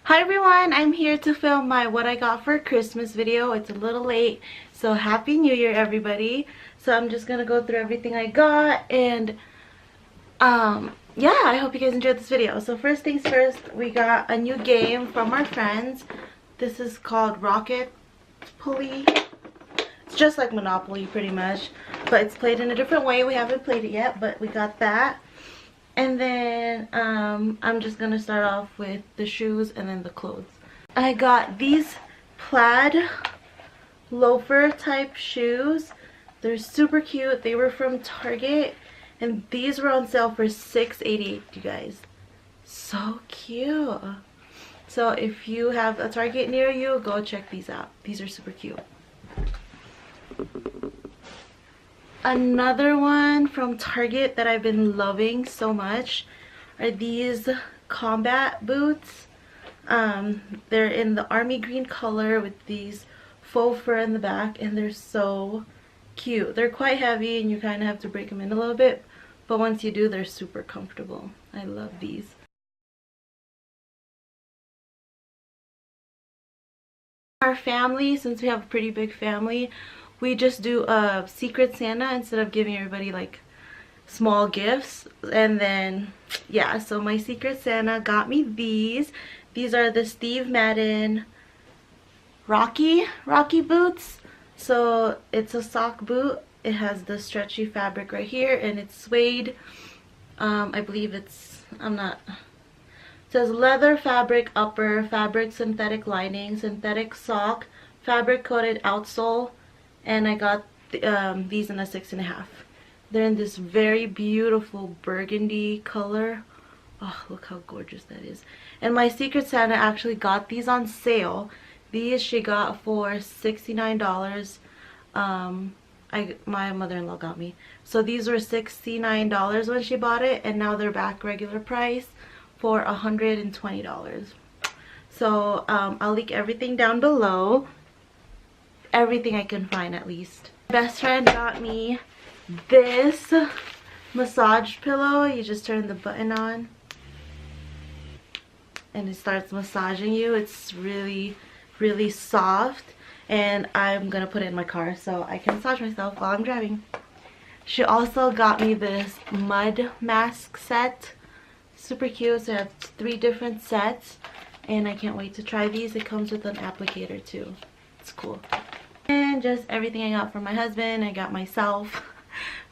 Hi everyone, I'm here to film my what I got for Christmas video. It's a little late, so happy new year everybody. So I'm just gonna go through everything I got, and yeah, I hope you guys enjoyed this video. So first things first, we got a new game from our friends. This is called Rocket Pulley. It's just like Monopoly pretty much, but it's played in a different way. We haven't played it yet, but we got that. And then I'm just gonna start off with the shoes and then the clothes. I got these plaid loafer type shoes. They're super cute. They were from Target, and these were on sale for $6.88, you guys. So cute. So if you have a Target near you, go check these out. These are super cute. Another one from Target that I've been loving so much are these combat boots. They're in the army green color with these faux fur in the back, and they're so cute. They're quite heavy and you kind of have to break them in a little bit, but once you do, they're super comfortable. I love these. Our family, since we have a pretty big family, we just do a Secret Santa instead of giving everybody like small gifts. And then yeah, so my Secret Santa got me these. These are the Steve Madden Rocky boots. So it's a sock boot. It has the stretchy fabric right here, and it's suede. I believe it's, it says leather fabric upper, fabric synthetic lining, synthetic sock, fabric coated outsole, and I got these in a 6.5. They're in this very beautiful burgundy color. Oh, look how gorgeous that is. And my Secret Santa actually got these on sale. These she got for $69. My mother-in-law got me. So these were $69 when she bought it, and now they're back regular price for $120. So I'll link everything down below. Everything I can find, at least. My best friend got me this massage pillow. You just turn the button on and it starts massaging you. It's really soft, and I'm gonna put it in my car so I can massage myself while I'm driving. She also got me this mud mask set. Super cute. So I have 3 different sets, and I can't wait to try these. It comes with an applicator too. It's cool. And just everything I got from my husband, I got myself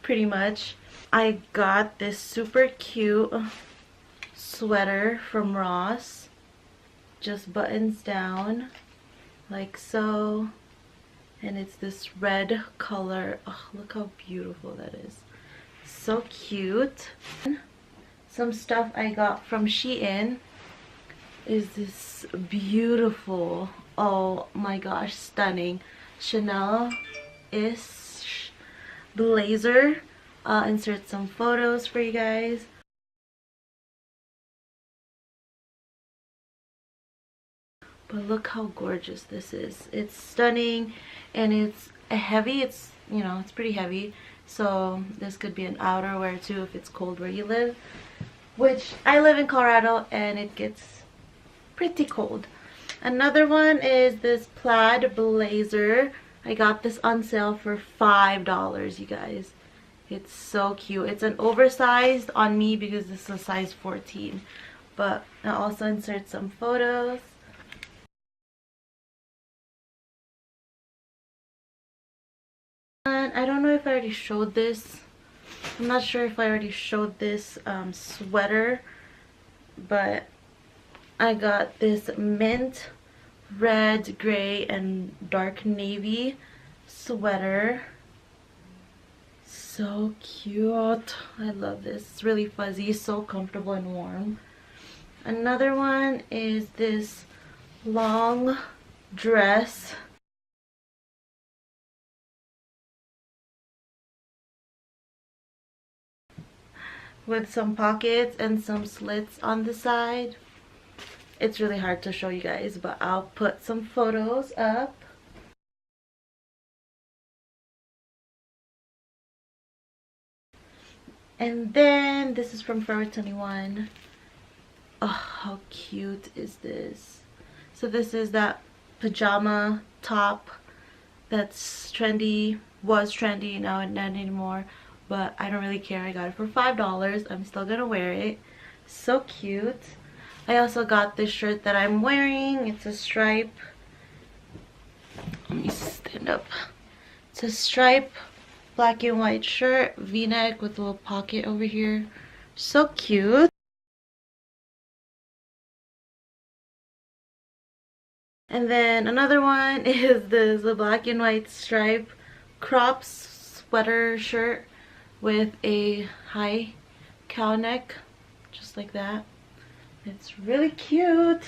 pretty much. I got this super cute sweater from Ross. Just buttons down like so, and it's this red color. Oh, look how beautiful that is. So cute. Some stuff I got from Shein is this beautiful, oh my gosh, stunning Chanel-ish blazer. I'll insert some photos for you guys. But look how gorgeous this is. It's stunning, and it's heavy. It's, you know, it's pretty heavy. So this could be an outerwear too if it's cold where you live. Which I live in Colorado and it gets pretty cold. Another one is this plaid blazer. I got this on sale for $5, you guys. It's so cute. It's an oversized on me because this is a size 14. But I'll also insert some photos. And I don't know if I already showed this. I'm not sure if I already showed this sweater, but I got this mint, red, gray, and dark navy sweater. So cute. I love this. It's really fuzzy, so comfortable and warm. Another one is this long dress. With some pockets and some slits on the side. It's really hard to show you guys, but I'll put some photos up. And then this is from Forever 21. Oh, how cute is this? So this is that pajama top that's trendy, was trendy, now it's not anymore, but I don't really care. I got it for $5. I'm still gonna wear it. So cute. I also got this shirt that I'm wearing. It's a stripe. Let me stand up. It's a stripe black and white shirt, v-neck with a little pocket over here. So cute. And then another one is this black and white stripe crop sweater shirt with a high cow neck, just like that. It's really cute.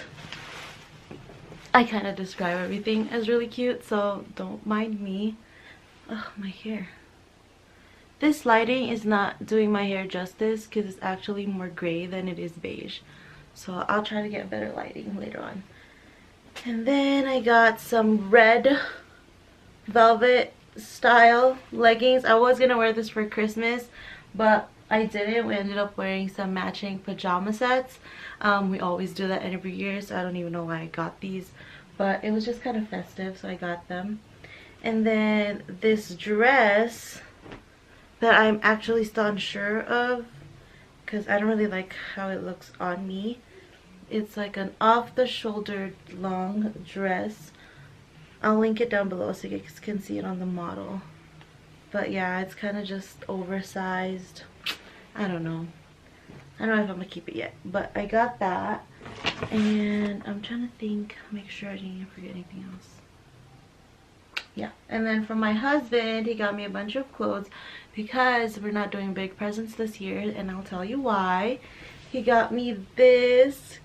I kind of describe everything as really cute, so don't mind me. Oh, my hair. This lighting is not doing my hair justice because it's actually more gray than it is beige. So I'll try to get better lighting later on. And then I got some red velvet style leggings. I was gonna wear this for Christmas, but I didn't. We ended up wearing some matching pajama sets. We always do that every year, so I don't even know why I got these, but it was just kind of festive, so I got them. And then this dress that I'm actually still unsure of because I don't really like how it looks on me. It's like an off-the-shoulder long dress. I'll link it down below so you guys can see it on the model. But yeah, it's kind of just oversized. I don't know. I don't know if I'm gonna keep it yet, but I got that. And I'm trying to think, make sure I didn't forget anything else. Yeah, and then for my husband, he got me a bunch of clothes because we're not doing big presents this year, and I'll tell you why. He got me this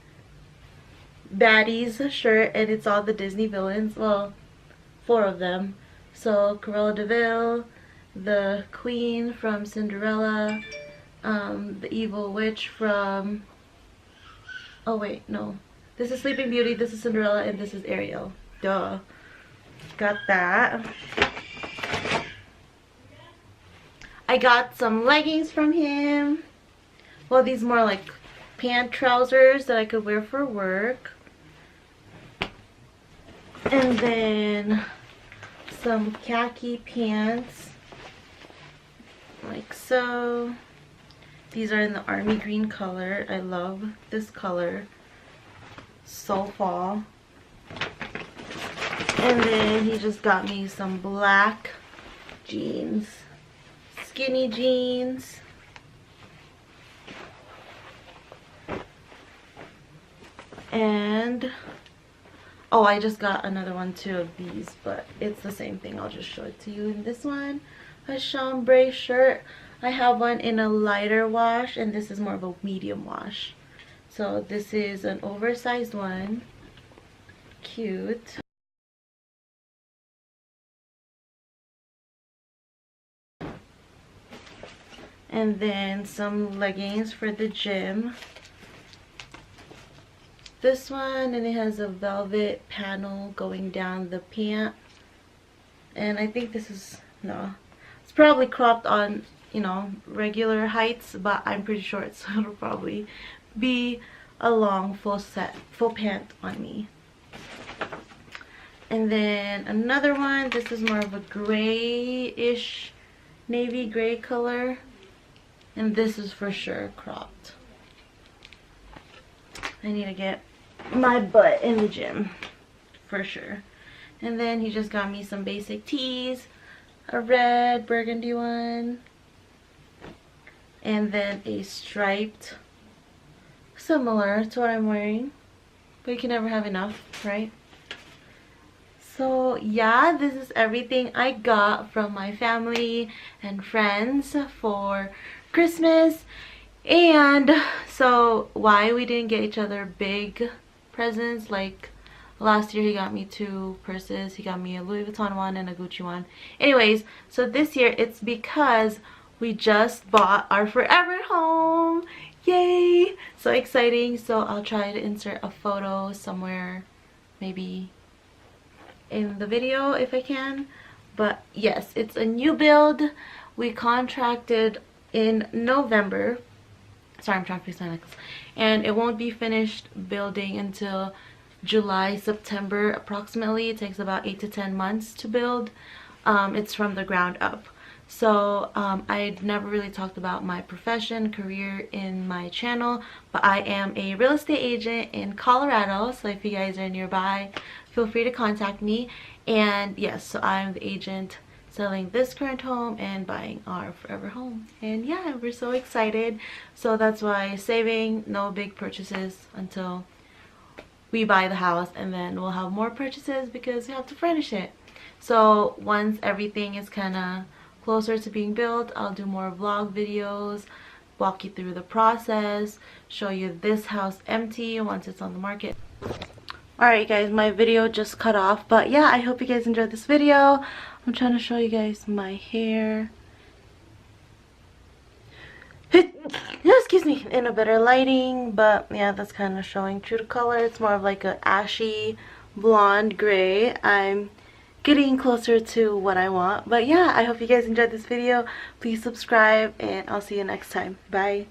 baddies shirt, and it's all the Disney villains, well, 4 of them. So Cruella de Vil, the Queen from Cinderella, the evil witch from, oh wait, no, this is Sleeping Beauty, this is Cinderella, and this is Ariel. Duh. Got that. I got some leggings from him. Well, these more like pant trousers that I could wear for work. And then some khaki pants, like so. These are in the army green color. I love this color. So fall. And then he just got me some black jeans, skinny jeans. And oh, I just got another one too of these, but it's the same thing. I'll just show it to you. In this one, a chambray shirt. I have one in a lighter wash, and this is more of a medium wash. So this is an oversized one. Cute. And then some leggings for the gym. This one, and it has a velvet panel going down the pant. And I think this is, no, it's probably cropped on, you know, regular heights, but I'm pretty short, so it'll probably be a long full pant on me. And then another one, this is more of a grayish, navy gray color. And this is for sure cropped. I need to get my butt in the gym for sure. And then he just got me some basic tees, a red burgundy one, and then a striped, similar to what I'm wearing, but you can never have enough, right? So yeah, this is everything I got from my family and friends for Christmas. And so why we didn't get each other big presents, like last year he got me 2 purses, he got me a Louis Vuitton one and a Gucci one. Anyways, so this year it's because we just bought our forever home. Yay, so exciting. So I'll try to insert a photo somewhere, maybe in the video if I can. But yes, it's a new build. We contracted in November. Sorry, I'm trying to fix my necklace. And it won't be finished building until July, September approximately. It takes about 8 to 10 months to build. It's from the ground up. So I never really talked about my profession, career in my channel, but I am a real estate agent in Colorado. So if you guys are nearby, feel free to contact me. And yes, so I'm the agent selling this current home and buying our forever home. And yeah, we're so excited. So that's why saving, no big purchases until we buy the house, and then we'll have more purchases because we have to furnish it. So once everything is kind of closer to being built, I'll do more vlog videos, walk you through the process, show you this house empty once it's on the market. Alright guys, my video just cut off, but yeah, I hope you guys enjoyed this video. I'm trying to show you guys my hair. Excuse me, in a better lighting, but yeah, that's kind of showing true to color. It's more of like a ashy blonde gray. I'm getting closer to what I want, but yeah, I hope you guys enjoyed this video. Please subscribe and I'll see you next time. Bye.